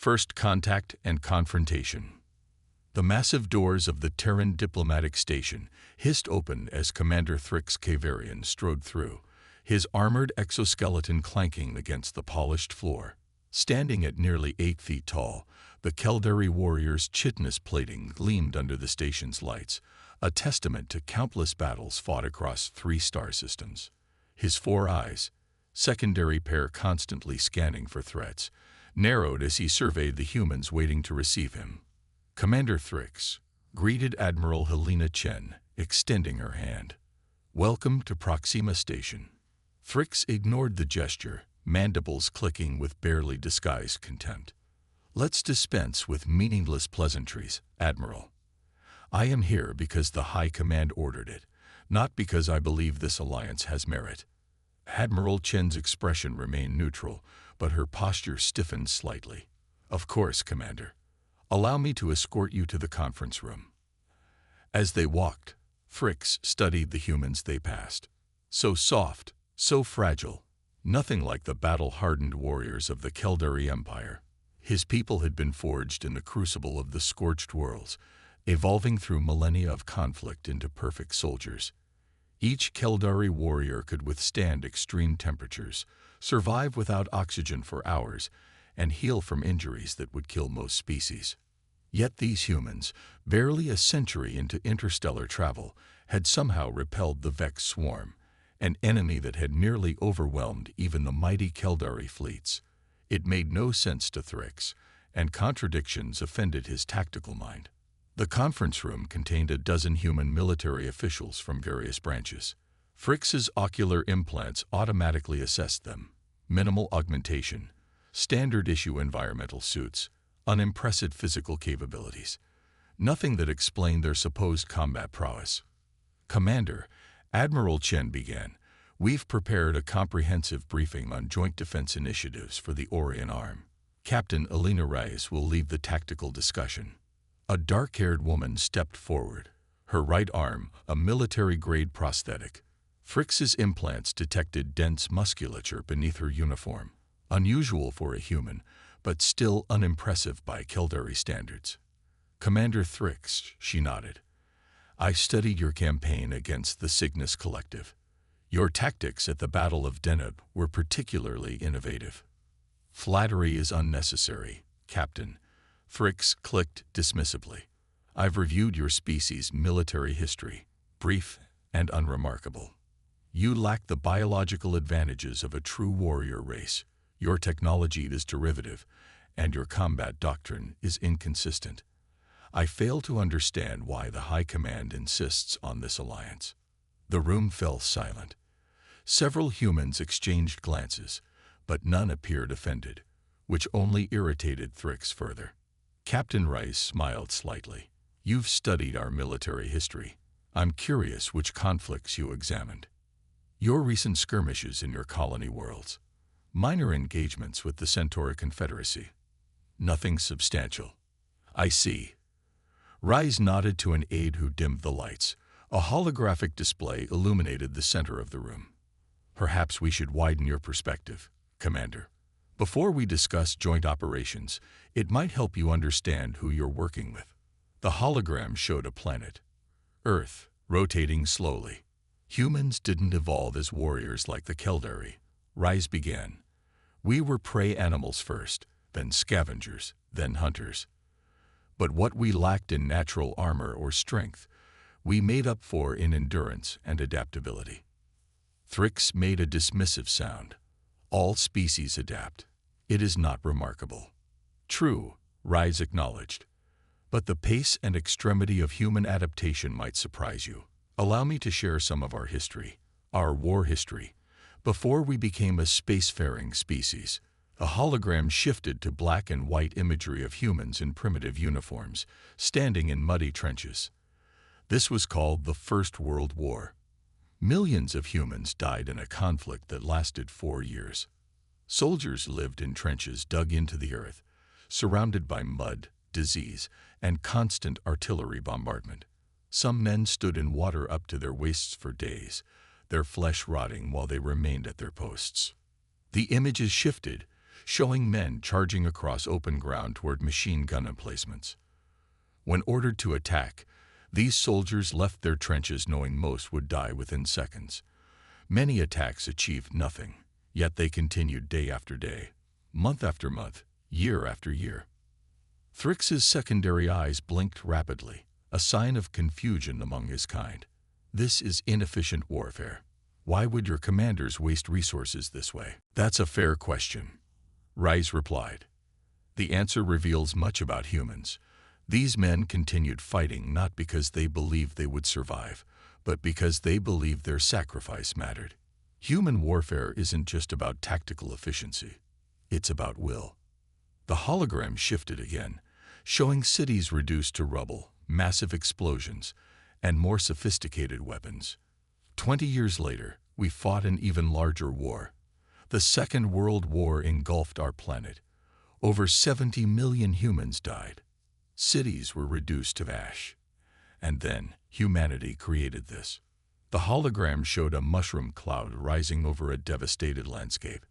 First contact and confrontation. The massive doors of the Terran diplomatic station hissed open as Commander Thrix Kavarian strode through, his armored exoskeleton clanking against the polished floor. Standing at nearly 8 feet tall, the Keldari warrior's chitinous plating gleamed under the station's lights, a testament to countless battles fought across 3 star systems. His 4 eyes, secondary pair constantly scanning for threats, narrowed as he surveyed the humans waiting to receive him. Commander Thrix greeted Admiral Helena Chen, extending her hand. "Welcome to Proxima Station." Thrix ignored the gesture, mandibles clicking with barely disguised contempt. "Let's dispense with meaningless pleasantries, Admiral. I am here because the High Command ordered it, not because I believe this alliance has merit." Admiral Chen's expression remained neutral, but her posture stiffened slightly. "Of course, Commander. Allow me to escort you to the conference room." As they walked, Thrix studied the humans they passed. So soft, so fragile, nothing like the battle-hardened warriors of the Keldari Empire. His people had been forged in the crucible of the scorched worlds, evolving through millennia of conflict into perfect soldiers. Each Keldari warrior could withstand extreme temperatures, survive without oxygen for hours, and heal from injuries that would kill most species. Yet these humans, barely a century into interstellar travel, had somehow repelled the Vex swarm, an enemy that had nearly overwhelmed even the mighty Keldari fleets. It made no sense to Thrix, and contradictions offended his tactical mind. The conference room contained a dozen human military officials from various branches. Thrix's ocular implants automatically assessed them. Minimal augmentation, standard-issue environmental suits, unimpressive physical capabilities. Nothing that explained their supposed combat prowess. "Commander," Admiral Chen began, "we've prepared a comprehensive briefing on joint defense initiatives for the Orion Arm. Captain Elena Reyes will lead the tactical discussion." A dark-haired woman stepped forward, her right arm a military-grade prosthetic. Thrix's implants detected dense musculature beneath her uniform, unusual for a human, but still unimpressive by Keldari standards. "Commander Thrix," she nodded, "I studied your campaign against the Cygnus Collective. Your tactics at the Battle of Deneb were particularly innovative." "Flattery is unnecessary, Captain," Thrix clicked dismissively. "I've reviewed your species' military history, brief and unremarkable. You lack the biological advantages of a true warrior race. Your technology is derivative, and your combat doctrine is inconsistent. I fail to understand why the High Command insists on this alliance." The room fell silent. Several humans exchanged glances, but none appeared offended, which only irritated Thrix further. Captain Rice smiled slightly. "You've studied our military history. I'm curious which conflicts you examined. Your recent skirmishes in your colony worlds. Minor engagements with the Centauri Confederacy. Nothing substantial." "I see." Rice nodded to an aide who dimmed the lights. A holographic display illuminated the center of the room. "Perhaps we should widen your perspective, Commander. Before we discuss joint operations, it might help you understand who you're working with." The hologram showed a planet, Earth, rotating slowly. "Humans didn't evolve as warriors like the Keldari," Rice began. "We were prey animals first, then scavengers, then hunters. But what we lacked in natural armor or strength, we made up for in endurance and adaptability." Thrix made a dismissive sound. "All species adapt. It is not remarkable." "True," Rice acknowledged. "But the pace and extremity of human adaptation might surprise you. Allow me to share some of our history, our war history. Before we became a spacefaring species, a hologram shifted to black and white imagery of humans in primitive uniforms, standing in muddy trenches. This was called the First World War. Millions of humans died in a conflict that lasted 4 years. Soldiers lived in trenches dug into the earth, surrounded by mud, disease, and constant artillery bombardment. Some men stood in water up to their waists for days, their flesh rotting while they remained at their posts. The images shifted, showing men charging across open ground toward machine gun emplacements. When ordered to attack, these soldiers left their trenches knowing most would die within seconds. Many attacks achieved nothing, yet they continued day after day, month after month, year after year. Thrix's secondary eyes blinked rapidly, a sign of confusion among his kind. This is inefficient warfare. Why would your commanders waste resources this way? That's a fair question, Rise replied. The answer reveals much about humans. These men continued fighting not because they believed they would survive, but because they believed their sacrifice mattered. Human warfare isn't just about tactical efficiency. It's about will. The hologram shifted again, showing cities reduced to rubble, massive explosions, and more sophisticated weapons. 20 years later, we fought an even larger war. The Second World War engulfed our planet. Over 70 million humans died. Cities were reduced to ash. And then, humanity created this. The hologram showed a mushroom cloud rising over a devastated landscape.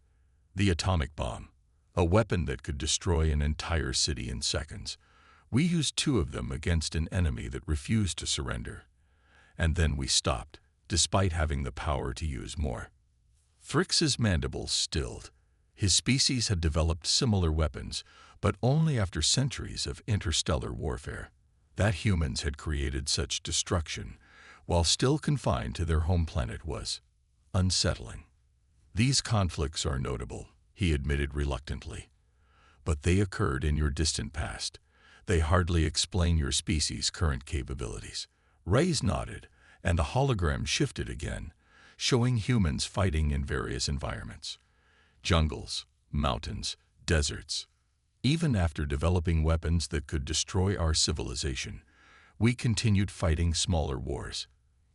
The atomic bomb, a weapon that could destroy an entire city in seconds. We used 2 of them against an enemy that refused to surrender. And then we stopped, despite having the power to use more. Thrix's mandibles stilled. His species had developed similar weapons, but only after centuries of interstellar warfare. That humans had created such destruction, while still confined to their home planet, was unsettling. These conflicts are notable, he admitted reluctantly. But they occurred in your distant past. They hardly explain your species' current capabilities. Reyes nodded, and the hologram shifted again, showing humans fighting in various environments. Jungles, mountains, deserts. Even after developing weapons that could destroy our civilization, we continued fighting smaller wars.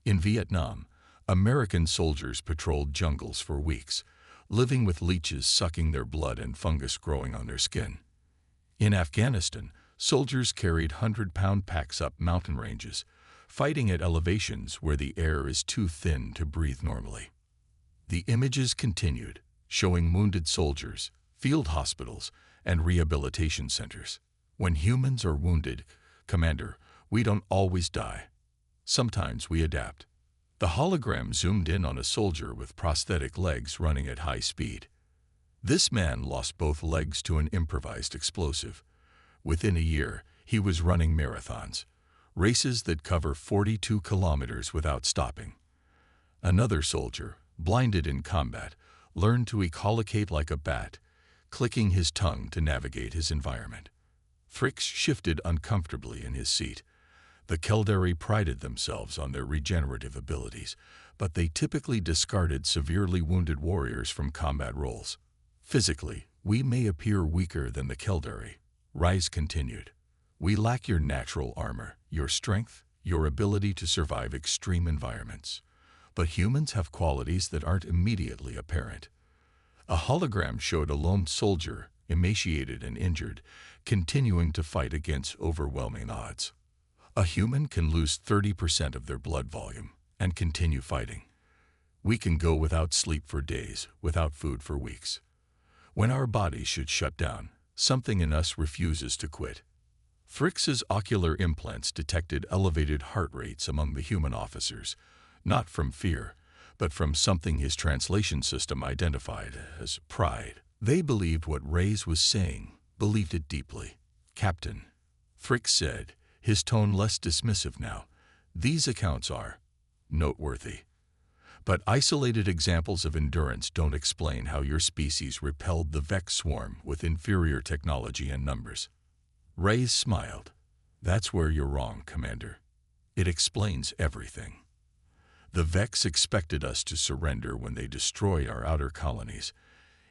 In Vietnam, American soldiers patrolled jungles for weeks, living with leeches sucking their blood and fungus growing on their skin. In Afghanistan, soldiers carried 100-pound packs up mountain ranges, fighting at elevations where the air is too thin to breathe normally. The images continued, showing wounded soldiers, field hospitals, and rehabilitation centers. When humans are wounded, Commander, we don't always die. Sometimes we adapt. The hologram zoomed in on a soldier with prosthetic legs running at high speed. This man lost both legs to an improvised explosive. Within a year, he was running marathons, races that cover 42 kilometers without stopping. Another soldier, blinded in combat, learned to echolocate like a bat, clicking his tongue to navigate his environment. Thrix shifted uncomfortably in his seat. The Keldari prided themselves on their regenerative abilities, but they typically discarded severely wounded warriors from combat roles. Physically, we may appear weaker than the Keldari, Rise continued. We lack your natural armor, your strength, your ability to survive extreme environments. But humans have qualities that aren't immediately apparent. A hologram showed a lone soldier, emaciated and injured, continuing to fight against overwhelming odds. A human can lose 30% of their blood volume and continue fighting. We can go without sleep for days, without food for weeks. When our bodies should shut down, something in us refuses to quit. Thrix's ocular implants detected elevated heart rates among the human officers, not from fear, but from something his translation system identified as pride. They believed what Reyes was saying, believed it deeply. Captain, Thrix said, his tone less dismissive now, these accounts are noteworthy. But isolated examples of endurance don't explain how your species repelled the Vex swarm with inferior technology and numbers. Reyes smiled. That's where you're wrong, Commander. It explains everything. The Vex expected us to surrender when they destroy our outer colonies.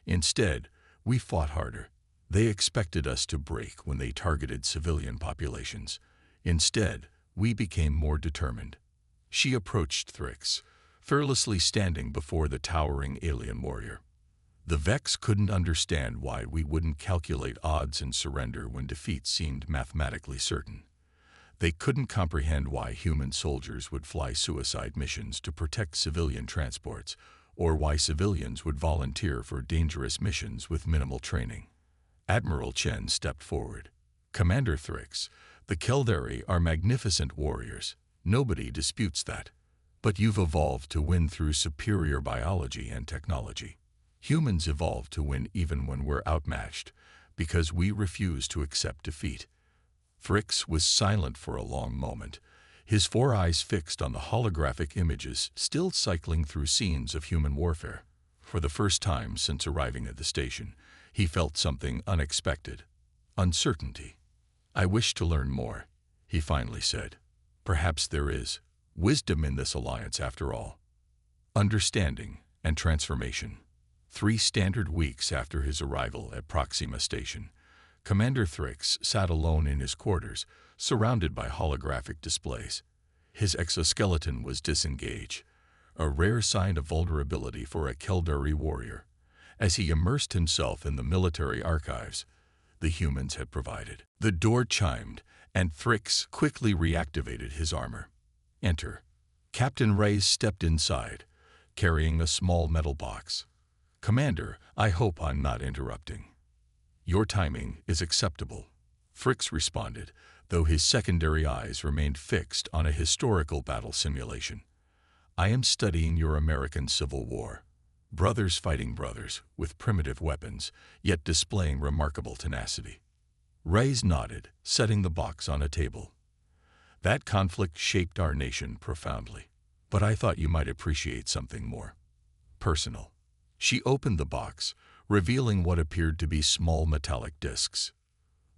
Instead, we fought harder. They expected us to break when they targeted civilian populations. Instead, we became more determined. She approached Thrix, fearlessly standing before the towering alien warrior. The Vex couldn't understand why we wouldn't calculate odds and surrender when defeat seemed mathematically certain. They couldn't comprehend why human soldiers would fly suicide missions to protect civilian transports, or why civilians would volunteer for dangerous missions with minimal training. Admiral Chen stepped forward. Commander Thrix, the Keldari are magnificent warriors. Nobody disputes that. But you've evolved to win through superior biology and technology. Humans evolve to win even when we're outmatched, because we refuse to accept defeat. Thrix was silent for a long moment, his four eyes fixed on the holographic images still cycling through scenes of human warfare. For the first time since arriving at the station, he felt something unexpected. Uncertainty. "I wish to learn more," he finally said. "Perhaps there is wisdom in this alliance after all." Understanding and transformation. 3 standard weeks after his arrival at Proxima Station, Commander Thrix sat alone in his quarters, surrounded by holographic displays. His exoskeleton was disengaged, a rare sign of vulnerability for a Keldari warrior. As he immersed himself in the military archives the humans had provided, the door chimed, and Thrix quickly reactivated his armor. "Enter." Captain Reyes stepped inside, carrying a small metal box. "Commander, I hope I'm not interrupting." "Your timing is acceptable," Thrix responded, though his secondary eyes remained fixed on a historical battle simulation. "I am studying your American Civil War. Brothers fighting brothers with primitive weapons, yet displaying remarkable tenacity." Reyes nodded, setting the box on a table. "That conflict shaped our nation profoundly. But I thought you might appreciate something more personal." She opened the box, revealing what appeared to be small metallic discs.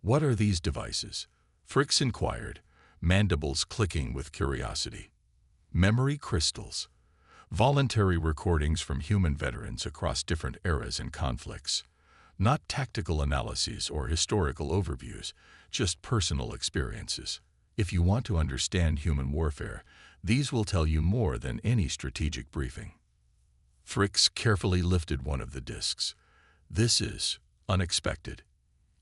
"What are these devices?" Thrix inquired, mandibles clicking with curiosity. "Memory crystals. Voluntary recordings from human veterans across different eras and conflicts. Not tactical analyses or historical overviews, just personal experiences. If you want to understand human warfare, these will tell you more than any strategic briefing." Thrix carefully lifted one of the discs. "This is unexpected.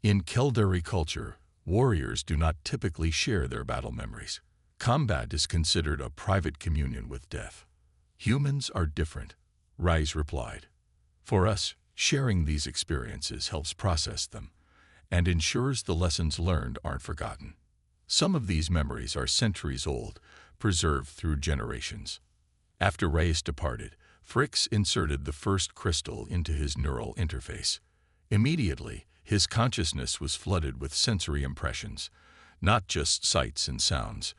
In Keldari culture, warriors do not typically share their battle memories. Combat is considered a private communion with death. Humans are different," Reyes replied. "For us, sharing these experiences helps process them and ensures the lessons learned aren't forgotten. Some of these memories are centuries old, preserved through generations." After Reyes departed, Thrix inserted the first crystal into his neural interface. Immediately, his consciousness was flooded with sensory impressions, not just sights and sounds,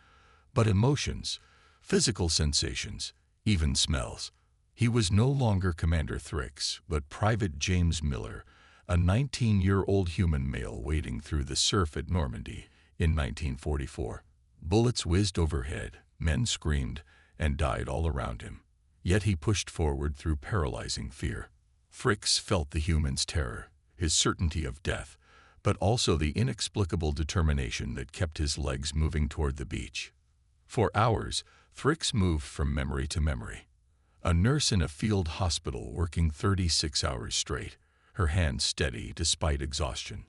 but emotions, physical sensations, even smells. He was no longer Commander Thrix, but Private James Miller, a 19-year-old human male wading through the surf at Normandy in 1944. Bullets whizzed overhead, men screamed, and died all around him. Yet he pushed forward through paralyzing fear. Thrix felt the human's terror, his certainty of death, but also the inexplicable determination that kept his legs moving toward the beach. For hours, Thrix moved from memory to memory. A nurse in a field hospital working 36 hours straight, her hands steady despite exhaustion.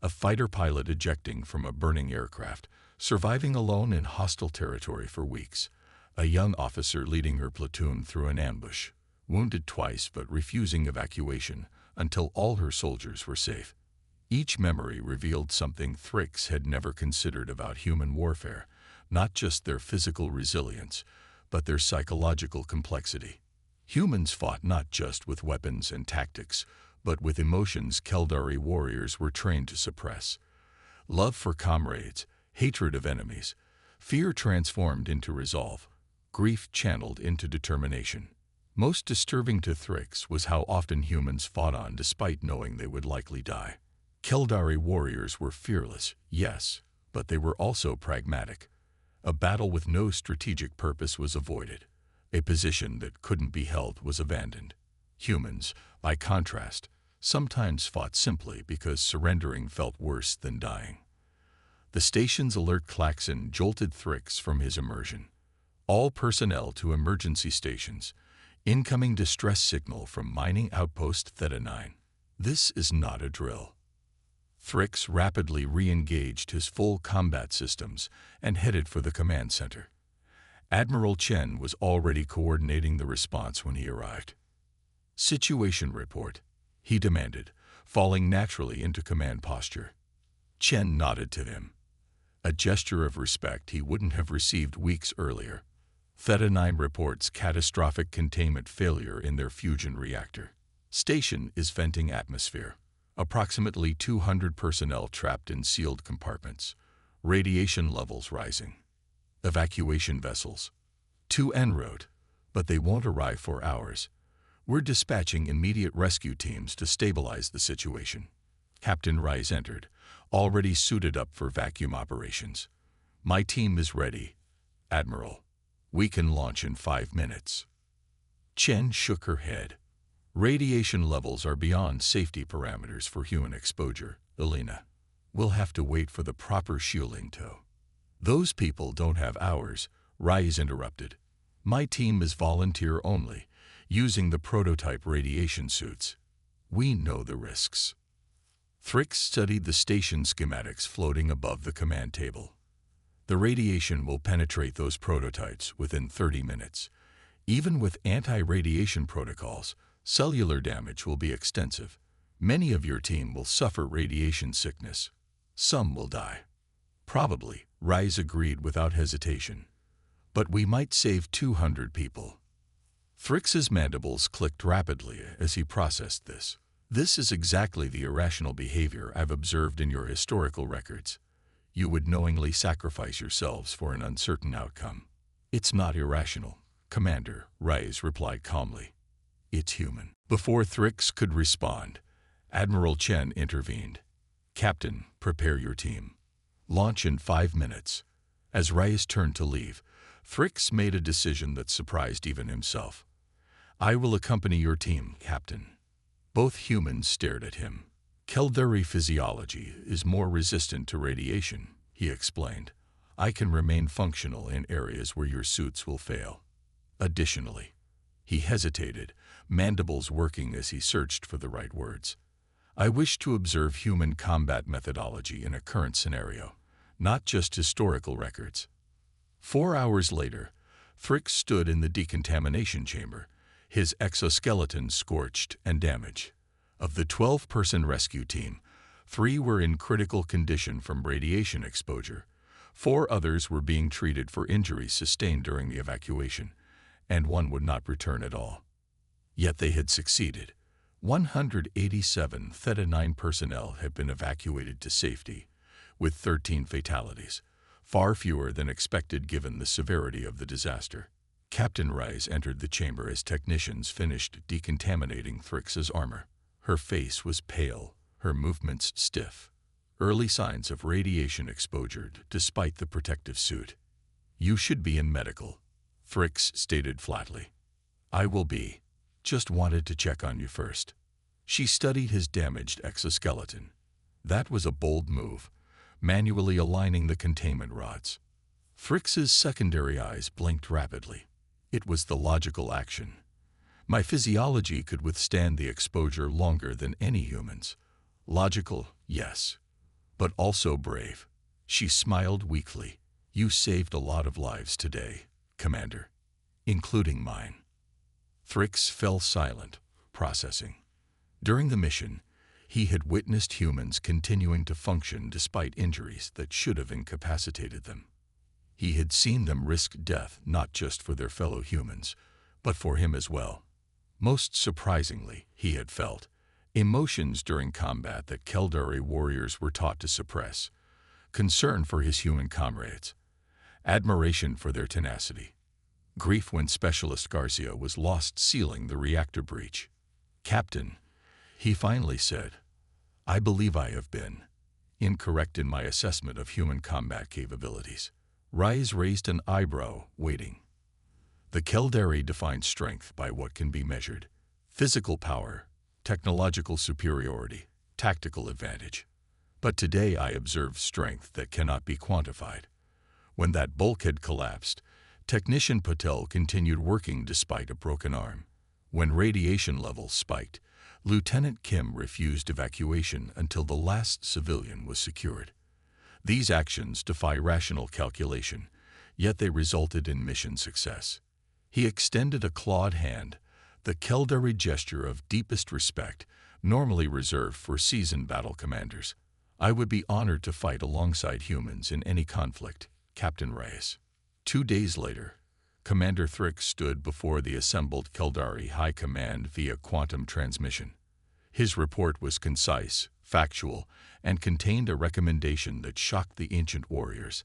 A fighter pilot ejecting from a burning aircraft, surviving alone in hostile territory for weeks. A young officer leading her platoon through an ambush, wounded twice but refusing evacuation until all her soldiers were safe. Each memory revealed something Thrix had never considered about human warfare, not just their physical resilience, but their psychological complexity. Humans fought not just with weapons and tactics, but with emotions Keldari warriors were trained to suppress. Love for comrades, hatred of enemies, fear transformed into resolve, grief channeled into determination. Most disturbing to Thrix was how often humans fought on despite knowing they would likely die. Keldari warriors were fearless, yes, but they were also pragmatic. A battle with no strategic purpose was avoided. A position that couldn't be held was abandoned. Humans, by contrast, sometimes fought simply because surrendering felt worse than dying. The station's alert klaxon jolted Thrix from his immersion. "All personnel to emergency stations. Incoming distress signal from mining outpost Theta 9. This is not a drill." Thrix rapidly re-engaged his full combat systems and headed for the command center. Admiral Chen was already coordinating the response when he arrived. "Situation report," he demanded, falling naturally into command posture. Chen nodded to him, a gesture of respect he wouldn't have received weeks earlier. Theta-9 reports catastrophic containment failure in their fusion reactor. Station is venting atmosphere. Approximately 200 personnel trapped in sealed compartments. Radiation levels rising. Evacuation vessels. 2 en route, but they won't arrive for hours. We're dispatching immediate rescue teams to stabilize the situation. Captain Rice entered, already suited up for vacuum operations. My team is ready, Admiral. We can launch in 5 minutes. Chen shook her head. Radiation levels are beyond safety parameters for human exposure, Elena. We'll have to wait for the proper shielding tow. Those people don't have hours, Rice interrupted. My team is volunteer only, using the prototype radiation suits. We know the risks. Thrix studied the station schematics floating above the command table. The radiation will penetrate those prototypes within 30 minutes. Even with anti-radiation protocols, cellular damage will be extensive. Many of your team will suffer radiation sickness. Some will die. Probably, Rice agreed without hesitation. But we might save 200 people. Thrix's mandibles clicked rapidly as he processed this. This is exactly the irrational behavior I've observed in your historical records. You would knowingly sacrifice yourselves for an uncertain outcome. It's not irrational, Commander, Rice replied calmly. It's human. Before Thrix could respond, Admiral Chen intervened. Captain, prepare your team. Launch in 5 minutes. As Rice turned to leave, Thrix made a decision that surprised even himself. I will accompany your team, Captain. Both humans stared at him. Keldari physiology is more resistant to radiation, he explained. I can remain functional in areas where your suits will fail. Additionally, he hesitated, mandibles working as he searched for the right words. I wish to observe human combat methodology in a current scenario, not just historical records. 4 hours later, Thrix stood in the decontamination chamber, his exoskeleton scorched and damaged. Of the 12-person rescue team, 3 were in critical condition from radiation exposure. 4 others were being treated for injuries sustained during the evacuation, and 1 would not return at all. Yet they had succeeded. 187 Theta-9 personnel had been evacuated to safety, with 13 fatalities, far fewer than expected given the severity of the disaster. Captain Rice entered the chamber as technicians finished decontaminating Thrix's armor. Her face was pale, her movements stiff. Early signs of radiation exposure despite the protective suit. You should be in medical, Thrix stated flatly. I will be. Just wanted to check on you first. She studied his damaged exoskeleton. That was a bold move, manually aligning the containment rods. Thrix's secondary eyes blinked rapidly. It was the logical action. My physiology could withstand the exposure longer than any human's. Logical, yes, but also brave. She smiled weakly. You saved a lot of lives today, Commander, including mine. Thrix fell silent, processing. During the mission, he had witnessed humans continuing to function despite injuries that should have incapacitated them. He had seen them risk death not just for their fellow humans, but for him as well. Most surprisingly, he had felt emotions during combat that Keldari warriors were taught to suppress. Concern for his human comrades. Admiration for their tenacity. Grief when Specialist Garcia was lost sealing the reactor breach. Captain, he finally said, I believe I have been incorrect in my assessment of human combat capabilities. Rice raised an eyebrow, waiting. The Keldari defined strength by what can be measured. Physical power, technological superiority, tactical advantage. But today I observed strength that cannot be quantified. When that bulkhead collapsed, Technician Patel continued working despite a broken arm. When radiation levels spiked, Lieutenant Kim refused evacuation until the last civilian was secured. These actions defy rational calculation, yet they resulted in mission success. He extended a clawed hand, the Keldari gesture of deepest respect, normally reserved for seasoned battle commanders. I would be honored to fight alongside humans in any conflict, Captain Reyes. 2 days later, Commander Thrix stood before the assembled Keldari High Command via quantum transmission. His report was concise, factual, and contained a recommendation that shocked the ancient warriors.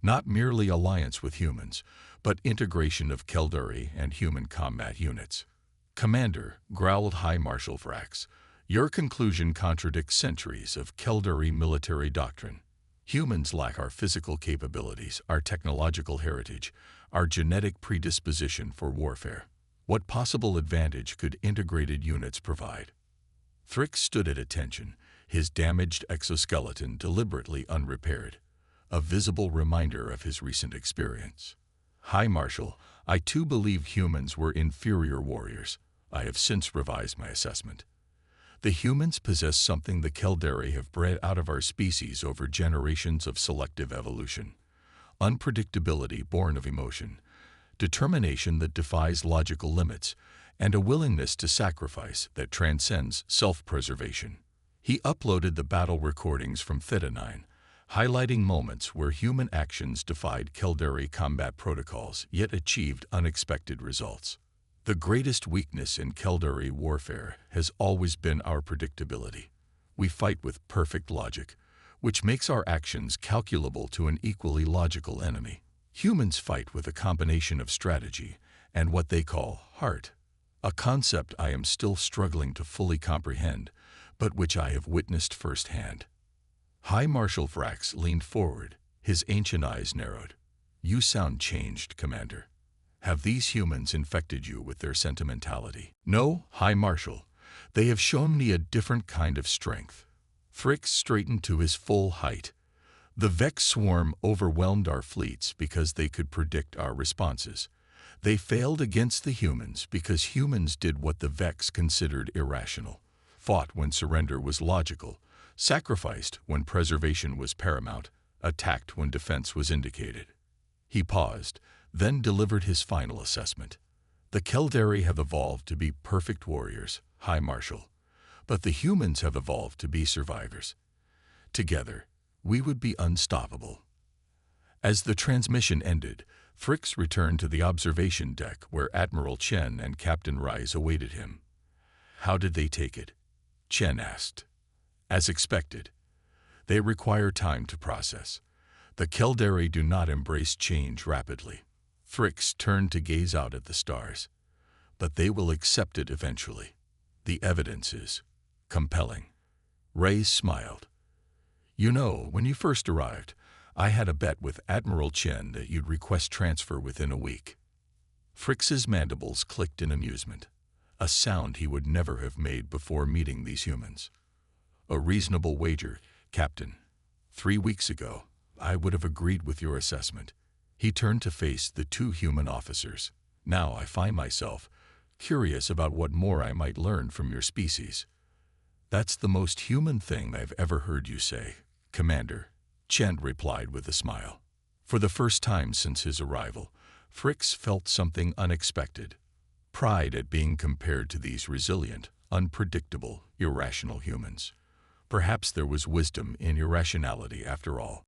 Not merely alliance with humans, but integration of Keldari and human combat units. Commander, growled High Marshal Vrax, your conclusion contradicts centuries of Keldari military doctrine. Humans lack our physical capabilities, our technological heritage, our genetic predisposition for warfare. What possible advantage could integrated units provide? Thrix stood at attention, his damaged exoskeleton deliberately unrepaired, a visible reminder of his recent experience. High Marshal, I too believe humans were inferior warriors. I have since revised my assessment. The humans possess something the Keldari have bred out of our species over generations of selective evolution. Unpredictability born of emotion, determination that defies logical limits, and a willingness to sacrifice that transcends self-preservation. He uploaded the battle recordings from Theta 9, highlighting moments where human actions defied Keldari combat protocols yet achieved unexpected results. The greatest weakness in Keldari warfare has always been our predictability. We fight with perfect logic, which makes our actions calculable to an equally logical enemy. Humans fight with a combination of strategy and what they call heart, a concept I am still struggling to fully comprehend, but which I have witnessed firsthand. High Marshal Vrax leaned forward, his ancient eyes narrowed. You sound changed, Commander. Have these humans infected you with their sentimentality? No, High Marshal. They have shown me a different kind of strength. Thrix straightened to his full height. The Vex swarm overwhelmed our fleets because they could predict our responses. They failed against the humans because humans did what the Vex considered irrational, fought when surrender was logical, sacrificed when preservation was paramount, attacked when defense was indicated. He paused, then delivered his final assessment. The Keldari have evolved to be perfect warriors, High Marshal, but the humans have evolved to be survivors. Together, we would be unstoppable. As the transmission ended, Thrix returned to the observation deck where Admiral Chen and Captain Reyes awaited him. How did they take it? Chen asked. As expected. They require time to process. The Keldari do not embrace change rapidly. Thrix turned to gaze out at the stars. But they will accept it eventually. The evidence is compelling. Reyes smiled. You know, when you first arrived, I had a bet with Admiral Chen that you'd request transfer within a week. Thrix's mandibles clicked in amusement, a sound he would never have made before meeting these humans. A reasonable wager, Captain. 3 weeks ago, I would have agreed with your assessment. He turned to face the 2 human officers. Now I find myself curious about what more I might learn from your species. That's the most human thing I've ever heard you say, Commander, Chen replied with a smile. For the first time since his arrival, Thrix felt something unexpected. Pride at being compared to these resilient, unpredictable, irrational humans. Perhaps there was wisdom in irrationality after all.